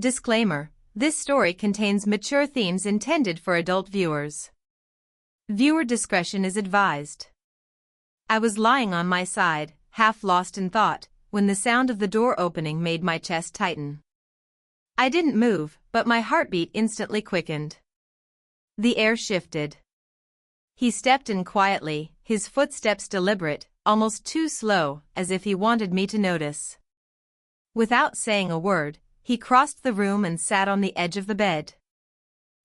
Disclaimer: this story contains mature themes intended for adult viewers. Viewer discretion is advised. I was lying on my side, half lost in thought, when the sound of the door opening made my chest tighten. I didn't move, but my heartbeat instantly quickened. The air shifted. He stepped in quietly, his footsteps deliberate, almost too slow, as if he wanted me to notice. Without saying a word, he crossed the room and sat on the edge of the bed.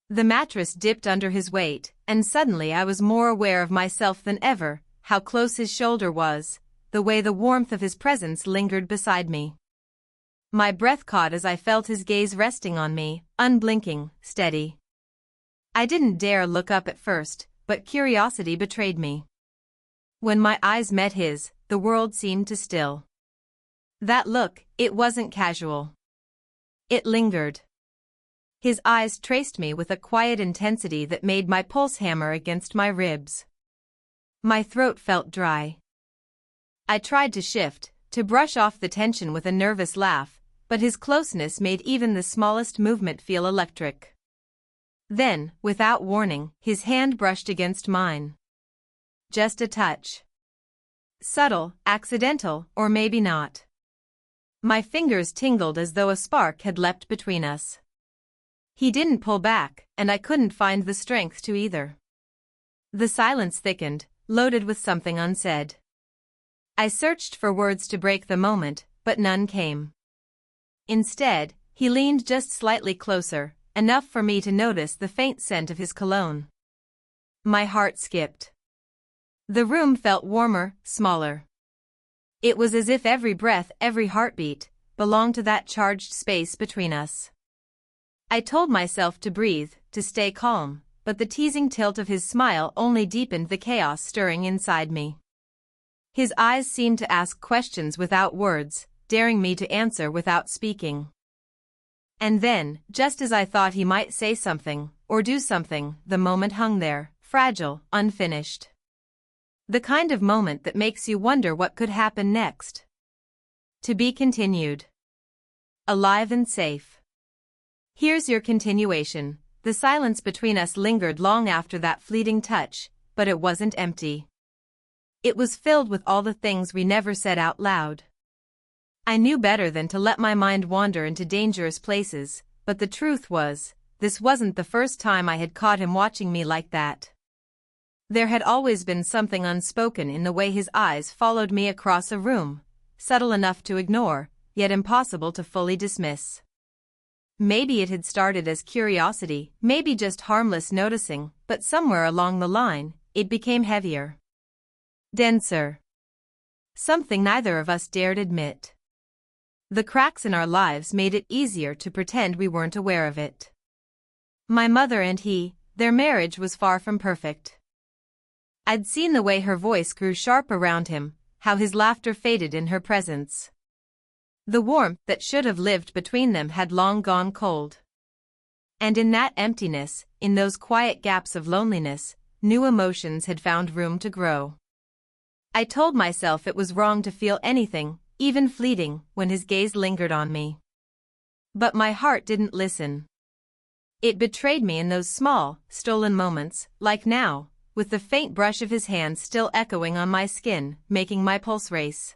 The mattress dipped under his weight, and suddenly I was more aware of myself than ever, how close his shoulder was, the way the warmth of his presence lingered beside me. My breath caught as I felt his gaze resting on me, unblinking, steady. I didn't dare look up at first, but curiosity betrayed me. When my eyes met his, the world seemed to still. That look, it wasn't casual. It lingered. His eyes traced me with a quiet intensity that made my pulse hammer against my ribs. My throat felt dry. I tried to shift, to brush off the tension with a nervous laugh, but his closeness made even the smallest movement feel electric. Then, without warning, his hand brushed against mine. Just a touch. Subtle, accidental, or maybe not. My fingers tingled as though a spark had leapt between us. He didn't pull back, and I couldn't find the strength to either. The silence thickened, loaded with something unsaid. I searched for words to break the moment, but none came. Instead, he leaned just slightly closer, enough for me to notice the faint scent of his cologne. My heart skipped. The room felt warmer, smaller. It was as if every breath, every heartbeat, belonged to that charged space between us. I told myself to breathe, to stay calm, but the teasing tilt of his smile only deepened the chaos stirring inside me. His eyes seemed to ask questions without words, daring me to answer without speaking. And then, just as I thought he might say something, or do something, the moment hung there, fragile, unfinished. The kind of moment that makes you wonder what could happen next. To be continued. Alive and safe. Here's your continuation. The silence between us lingered long after that fleeting touch, but it wasn't empty. It was filled with all the things we never said out loud. I knew better than to let my mind wander into dangerous places, but the truth was, this wasn't the first time I had caught him watching me like that. There had always been something unspoken in the way his eyes followed me across a room, subtle enough to ignore, yet impossible to fully dismiss. Maybe it had started as curiosity, maybe just harmless noticing, but somewhere along the line, it became heavier. Denser. Something neither of us dared admit. The cracks in our lives made it easier to pretend we weren't aware of it. My mother and he, their marriage was far from perfect. I'd seen the way her voice grew sharp around him, how his laughter faded in her presence. The warmth that should have lived between them had long gone cold. And in that emptiness, in those quiet gaps of loneliness, new emotions had found room to grow. I told myself it was wrong to feel anything, even fleeting, when his gaze lingered on me. But my heart didn't listen. It betrayed me in those small, stolen moments, like now, with the faint brush of his hand still echoing on my skin, making my pulse race.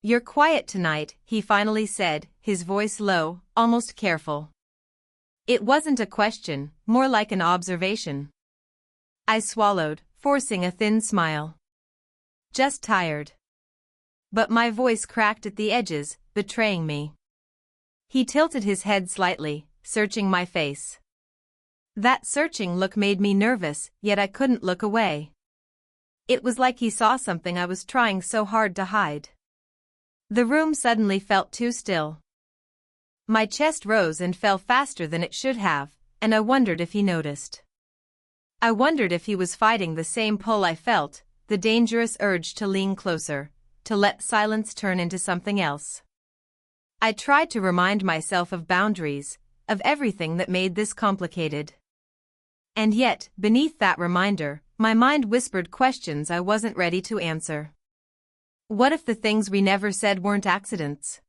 "You're quiet tonight," he finally said, his voice low, almost careful. It wasn't a question, more like an observation. I swallowed, forcing a thin smile. Just tired. But my voice cracked at the edges, betraying me. He tilted his head slightly, searching my face. That searching look made me nervous, yet I couldn't look away. It was like he saw something I was trying so hard to hide. The room suddenly felt too still. My chest rose and fell faster than it should have, and I wondered if he noticed. I wondered if he was fighting the same pull I felt, the dangerous urge to lean closer, to let silence turn into something else. I tried to remind myself of boundaries, of everything that made this complicated. And yet, beneath that reminder, my mind whispered questions I wasn't ready to answer. What if the things we never said weren't accidents?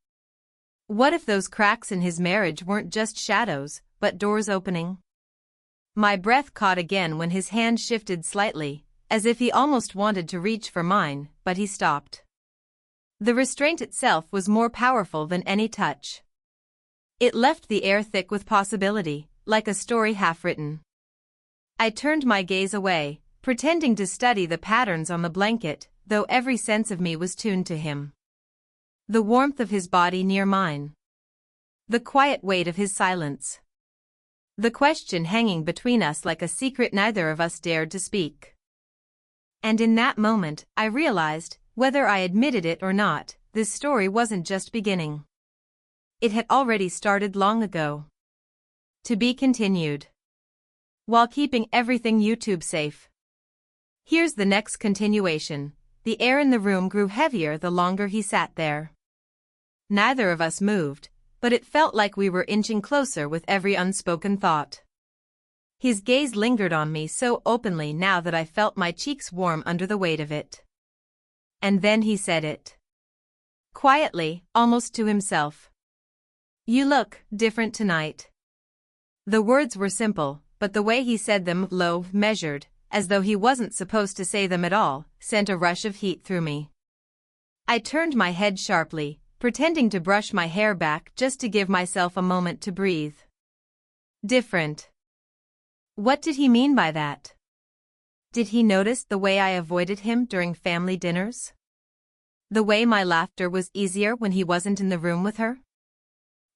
What if those cracks in his marriage weren't just shadows, but doors opening? My breath caught again when his hand shifted slightly, as if he almost wanted to reach for mine, but he stopped. The restraint itself was more powerful than any touch. It left the air thick with possibility, like a story half-written. I turned my gaze away, pretending to study the patterns on the blanket, though every sense of me was tuned to him. The warmth of his body near mine. The quiet weight of his silence. The question hanging between us like a secret neither of us dared to speak. And in that moment, I realized, whether I admitted it or not, this story wasn't just beginning. It had already started long ago. To be continued. While keeping everything YouTube safe. Here's the next continuation. The air in the room grew heavier the longer he sat there. Neither of us moved, but it felt like we were inching closer with every unspoken thought. His gaze lingered on me so openly now that I felt my cheeks warm under the weight of it. And then he said it. Quietly, almost to himself. "You look different tonight." The words were simple, but the way he said them, low, measured, as though he wasn't supposed to say them at all, sent a rush of heat through me. I turned my head sharply, pretending to brush my hair back just to give myself a moment to breathe. Different. What did he mean by that? Did he notice the way I avoided him during family dinners? The way my laughter was easier when he wasn't in the room with her?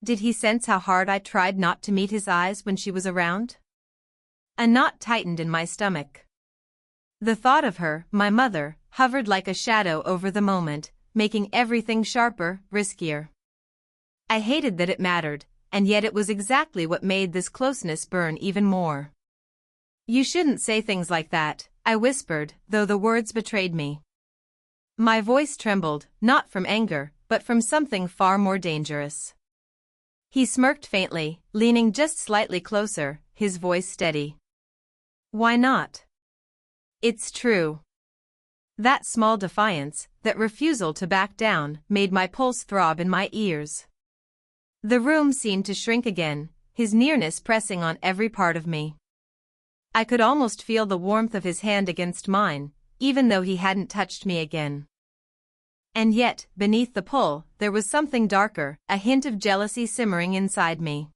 Did he sense how hard I tried not to meet his eyes when she was around? A knot tightened in my stomach. The thought of her, my mother, hovered like a shadow over the moment, making everything sharper, riskier. I hated that it mattered, and yet it was exactly what made this closeness burn even more. "You shouldn't say things like that," I whispered, though the words betrayed me. My voice trembled, not from anger, but from something far more dangerous. He smirked faintly, leaning just slightly closer, his voice steady. "Why not? It's true." That small defiance, that refusal to back down, made my pulse throb in my ears. The room seemed to shrink again, his nearness pressing on every part of me. I could almost feel the warmth of his hand against mine, even though he hadn't touched me again. And yet, beneath the pull, there was something darker, a hint of jealousy simmering inside me.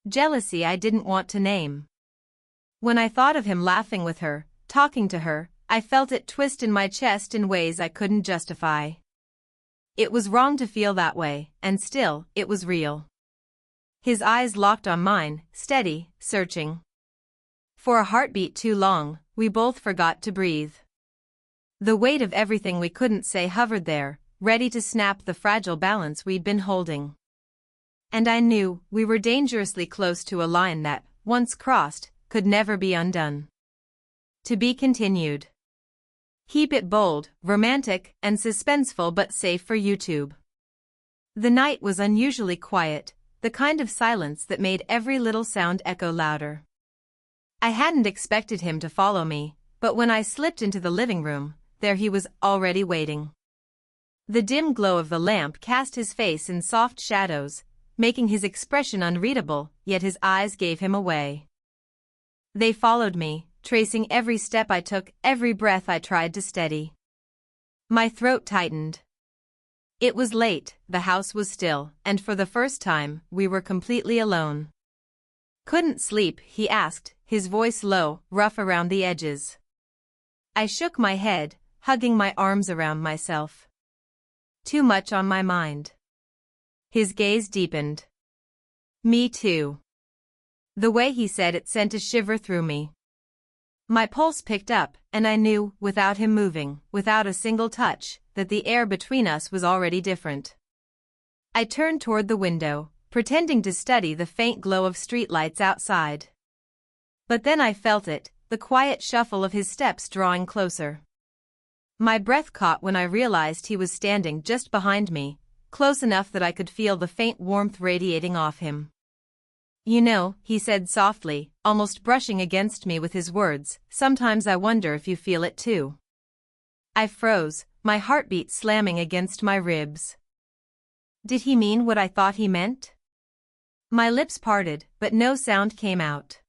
Jealousy I didn't want to name. When I thought of him laughing with her, talking to her, I felt it twist in my chest in ways I couldn't justify. It was wrong to feel that way, and still, it was real. His eyes locked on mine, steady, searching. For a heartbeat too long, we both forgot to breathe. The weight of everything we couldn't say hovered there, ready to snap the fragile balance we'd been holding. And I knew we were dangerously close to a line that, once crossed, could never be undone. To be continued. Keep it bold, romantic, and suspenseful but safe for YouTube. The night was unusually quiet, the kind of silence that made every little sound echo louder. I hadn't expected him to follow me, but when I slipped into the living room, there he was already waiting. The dim glow of the lamp cast his face in soft shadows, making his expression unreadable, yet his eyes gave him away. They followed me, tracing every step I took, every breath I tried to steady. My throat tightened. It was late, the house was still, and for the first time, we were completely alone. "Couldn't sleep?" he asked, his voice low, rough around the edges. I shook my head, hugging my arms around myself. Too much on my mind. His gaze deepened. "Me too." The way he said it sent a shiver through me. My pulse picked up, and I knew, without him moving, without a single touch, that the air between us was already different. I turned toward the window, pretending to study the faint glow of streetlights outside. But then I felt it, the quiet shuffle of his steps drawing closer. My breath caught when I realized he was standing just behind me, close enough that I could feel the faint warmth radiating off him. "You know," he said softly, almost brushing against me with his words, "sometimes I wonder if you feel it too." I froze, my heartbeat slamming against my ribs. Did he mean what I thought he meant? My lips parted, but no sound came out.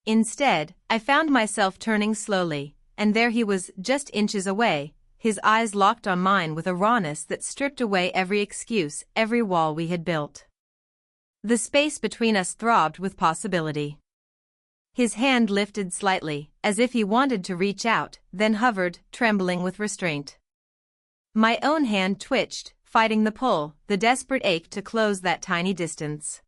Instead, I found myself turning slowly, and there he was, just inches away, his eyes locked on mine with a rawness that stripped away every excuse, every wall we had built. The space between us throbbed with possibility. His hand lifted slightly, as if he wanted to reach out, then hovered, trembling with restraint. My own hand twitched, fighting the pull, the desperate ache to close that tiny distance.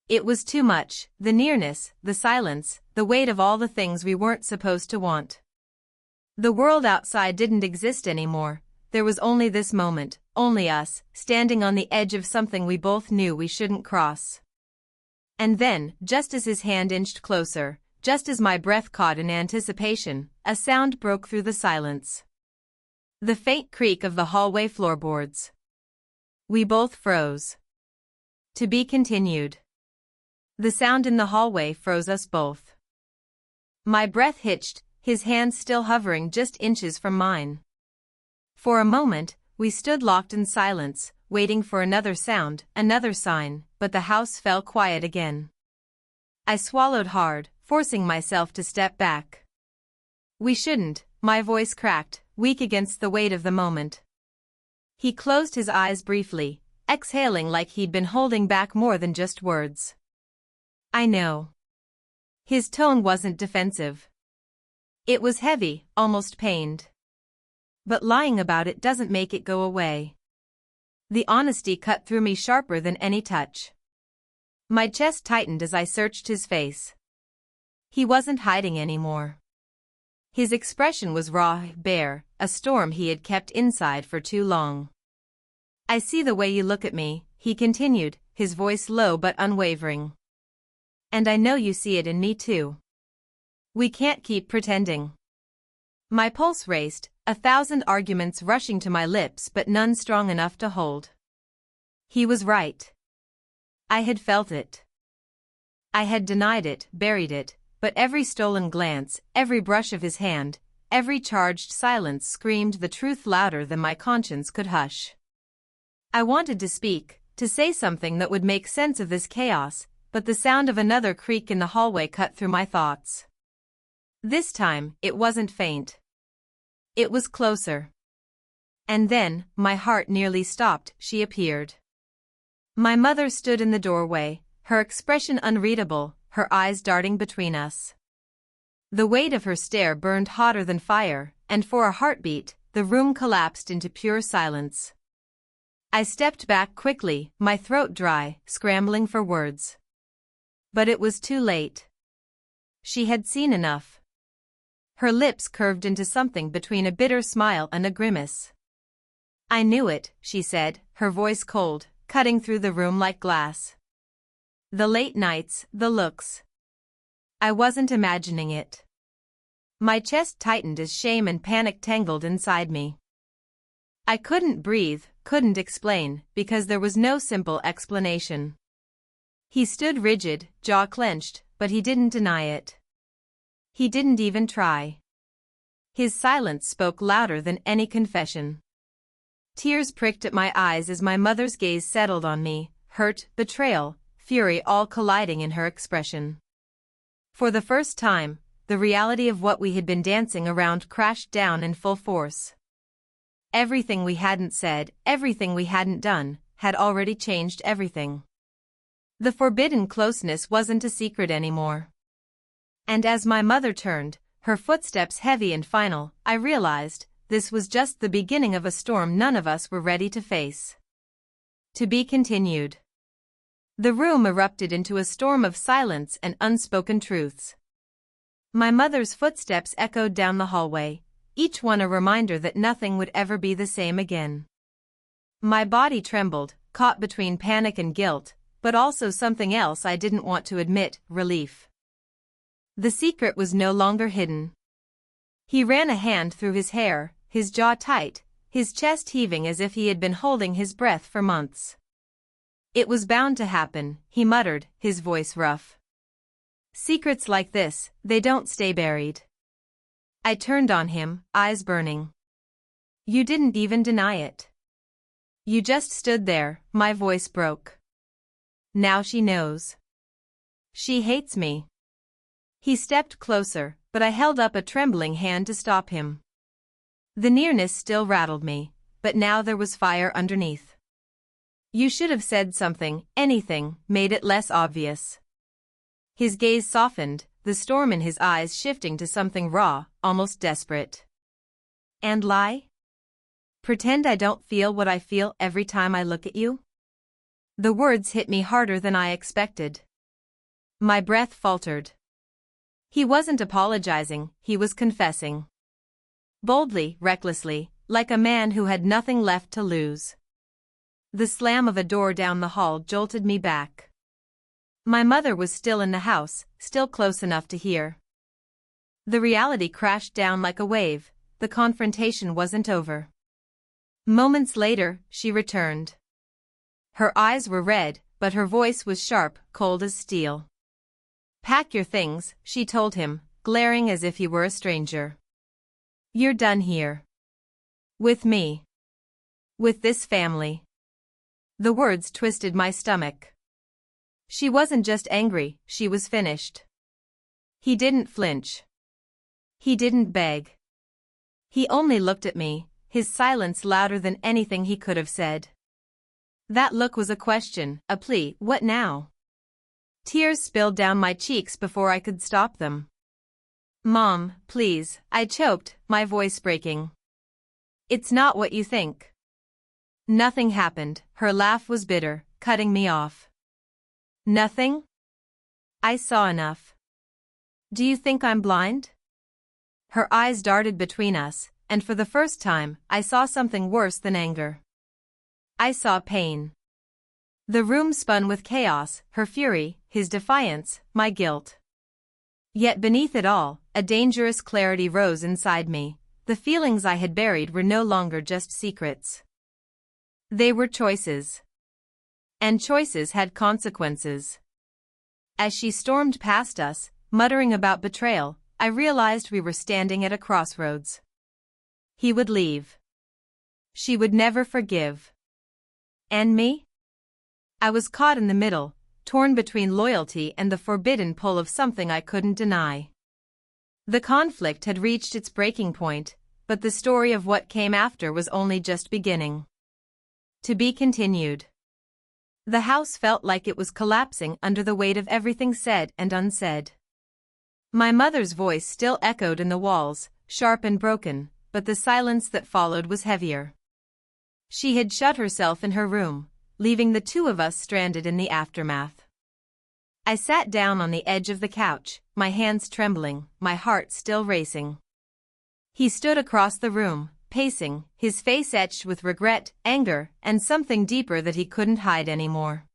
It was too much, the nearness, the silence, the weight of all the things we weren't supposed to want. The world outside didn't exist anymore, there was only this moment, only us, standing on the edge of something we both knew we shouldn't cross. And then, just as his hand inched closer, just as my breath caught in anticipation, a sound broke through the silence. The faint creak of the hallway floorboards. We both froze. To be continued. The sound in the hallway froze us both. My breath hitched, his hand still hovering just inches from mine. For a moment, we stood locked in silence, waiting for another sound, another sign, but the house fell quiet again. I swallowed hard, forcing myself to step back. We shouldn't, my voice cracked, weak against the weight of the moment. He closed his eyes briefly, exhaling like he'd been holding back more than just words. I know. His tone wasn't defensive. It was heavy, almost pained. But lying about it doesn't make it go away. The honesty cut through me sharper than any touch. My chest tightened as I searched his face. He wasn't hiding anymore. His expression was raw, bare, a storm he had kept inside for too long. I see the way you look at me, he continued, his voice low but unwavering. And I know you see it in me too. We can't keep pretending. My pulse raced, 1,000 arguments rushing to my lips but none strong enough to hold. He was right. I had felt it. I had denied it, buried it, but every stolen glance, every brush of his hand, every charged silence screamed the truth louder than my conscience could hush. I wanted to speak, to say something that would make sense of this chaos, but the sound of another creak in the hallway cut through my thoughts. This time, it wasn't faint. It was closer. And then, my heart nearly stopped, she appeared. My mother stood in the doorway, her expression unreadable, her eyes darting between us. The weight of her stare burned hotter than fire, and for a heartbeat, the room collapsed into pure silence. I stepped back quickly, my throat dry, scrambling for words. But it was too late. She had seen enough. Her lips curved into something between a bitter smile and a grimace. I knew it, she said, her voice cold, cutting through the room like glass. The late nights, the looks. I wasn't imagining it. My chest tightened as shame and panic tangled inside me. I couldn't breathe, couldn't explain, because there was no simple explanation. He stood rigid, jaw clenched, but he didn't deny it. He didn't even try. His silence spoke louder than any confession. Tears pricked at my eyes as my mother's gaze settled on me, hurt, betrayal, fury all colliding in her expression. For the first time, the reality of what we had been dancing around crashed down in full force. Everything we hadn't said, everything we hadn't done, had already changed everything. The forbidden closeness wasn't a secret anymore. And as my mother turned, her footsteps heavy and final, I realized, this was just the beginning of a storm none of us were ready to face. To be continued. The room erupted into a storm of silence and unspoken truths. My mother's footsteps echoed down the hallway, each one a reminder that nothing would ever be the same again. My body trembled, caught between panic and guilt, but also something else I didn't want to admit, relief. The secret was no longer hidden. He ran a hand through his hair, his jaw tight, his chest heaving as if he had been holding his breath for months. It was bound to happen, he muttered, his voice rough. Secrets like this, they don't stay buried. I turned on him, eyes burning. You didn't even deny it. You just stood there, my voice broke. Now she knows. She hates me. He stepped closer, but I held up a trembling hand to stop him. The nearness still rattled me, but now there was fire underneath. You should have said something, anything, made it less obvious. His gaze softened, the storm in his eyes shifting to something raw, almost desperate. And lie? Pretend I don't feel what I feel every time I look at you? The words hit me harder than I expected. My breath faltered. He wasn't apologizing, he was confessing. Boldly, recklessly, like a man who had nothing left to lose. The slam of a door down the hall jolted me back. My mother was still in the house, still close enough to hear. The reality crashed down like a wave, the confrontation wasn't over. Moments later, she returned. Her eyes were red, but her voice was sharp, cold as steel. Pack your things, she told him, glaring as if he were a stranger. You're done here. With me. With this family. The words twisted my stomach. She wasn't just angry, she was finished. He didn't flinch. He didn't beg. He only looked at me, his silence louder than anything he could have said. That look was a question, a plea. What now? Tears spilled down my cheeks before I could stop them. Mom, please, I choked, my voice breaking. It's not what you think. Nothing happened, her laugh was bitter, cutting me off. Nothing? I saw enough. Do you think I'm blind? Her eyes darted between us, and for the first time, I saw something worse than anger. I saw pain. The room spun with chaos, her fury, his defiance, my guilt. Yet beneath it all, a dangerous clarity rose inside me. The feelings I had buried were no longer just secrets. They were choices. And choices had consequences. As she stormed past us, muttering about betrayal, I realized we were standing at a crossroads. He would leave. She would never forgive. And me? I was caught in the middle, torn between loyalty and the forbidden pull of something I couldn't deny. The conflict had reached its breaking point, but the story of what came after was only just beginning. To be continued. The house felt like it was collapsing under the weight of everything said and unsaid. My mother's voice still echoed in the walls, sharp and broken, but the silence that followed was heavier. She had shut herself in her room, leaving the two of us stranded in the aftermath. I sat down on the edge of the couch, my hands trembling, my heart still racing. He stood across the room, pacing, his face etched with regret, anger, and something deeper that he couldn't hide anymore.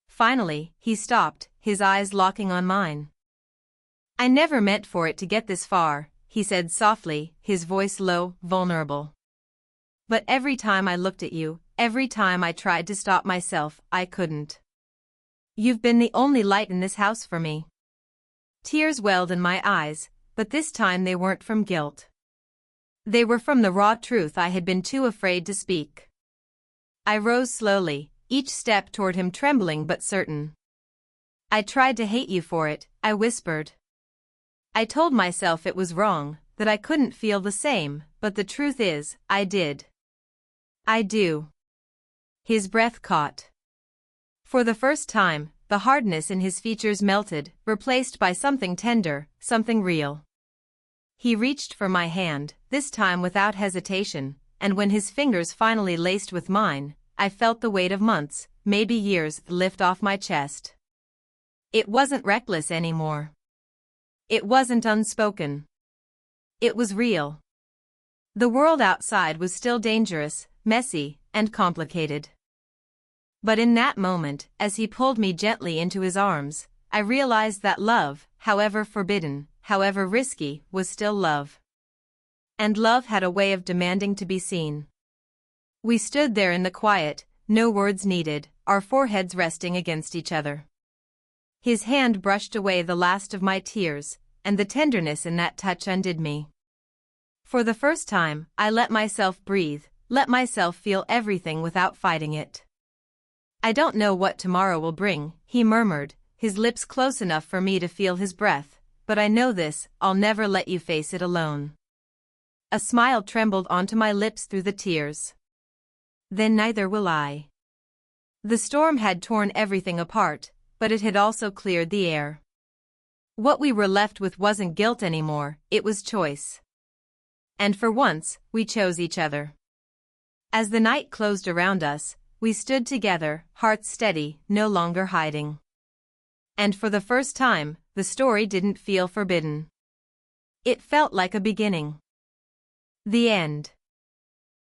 Finally, he stopped, his eyes locking on mine. I never meant for it to get this far, he said softly, his voice low, vulnerable. But every time I looked at you, every time I tried to stop myself, I couldn't. You've been the only light in this house for me. Tears welled in my eyes, but this time they weren't from guilt. They were from the raw truth I had been too afraid to speak. I rose slowly, each step toward him trembling but certain. I tried to hate you for it, I whispered. I told myself it was wrong, that I couldn't feel the same, but the truth is, I did. I do. His breath caught. For the first time, the hardness in his features melted, replaced by something tender, something real. He reached for my hand, this time without hesitation, and when his fingers finally laced with mine, I felt the weight of months, maybe years, lift off my chest. It wasn't reckless anymore. It wasn't unspoken. It was real. The world outside was still dangerous, messy, and complicated. But in that moment, as he pulled me gently into his arms, I realized that love, however forbidden, however risky, was still love. And love had a way of demanding to be seen. We stood there in the quiet, no words needed, our foreheads resting against each other. His hand brushed away the last of my tears, and the tenderness in that touch undid me. For the first time, I let myself breathe, let myself feel everything without fighting it. I don't know what tomorrow will bring, he murmured, his lips close enough for me to feel his breath, but I know this, I'll never let you face it alone. A smile trembled onto my lips through the tears. Then neither will I. The storm had torn everything apart, but it had also cleared the air. What we were left with wasn't guilt anymore, it was choice. And for once, we chose each other. As the night closed around us, we stood together, hearts steady, no longer hiding. And for the first time, the story didn't feel forbidden. It felt like a beginning. The end.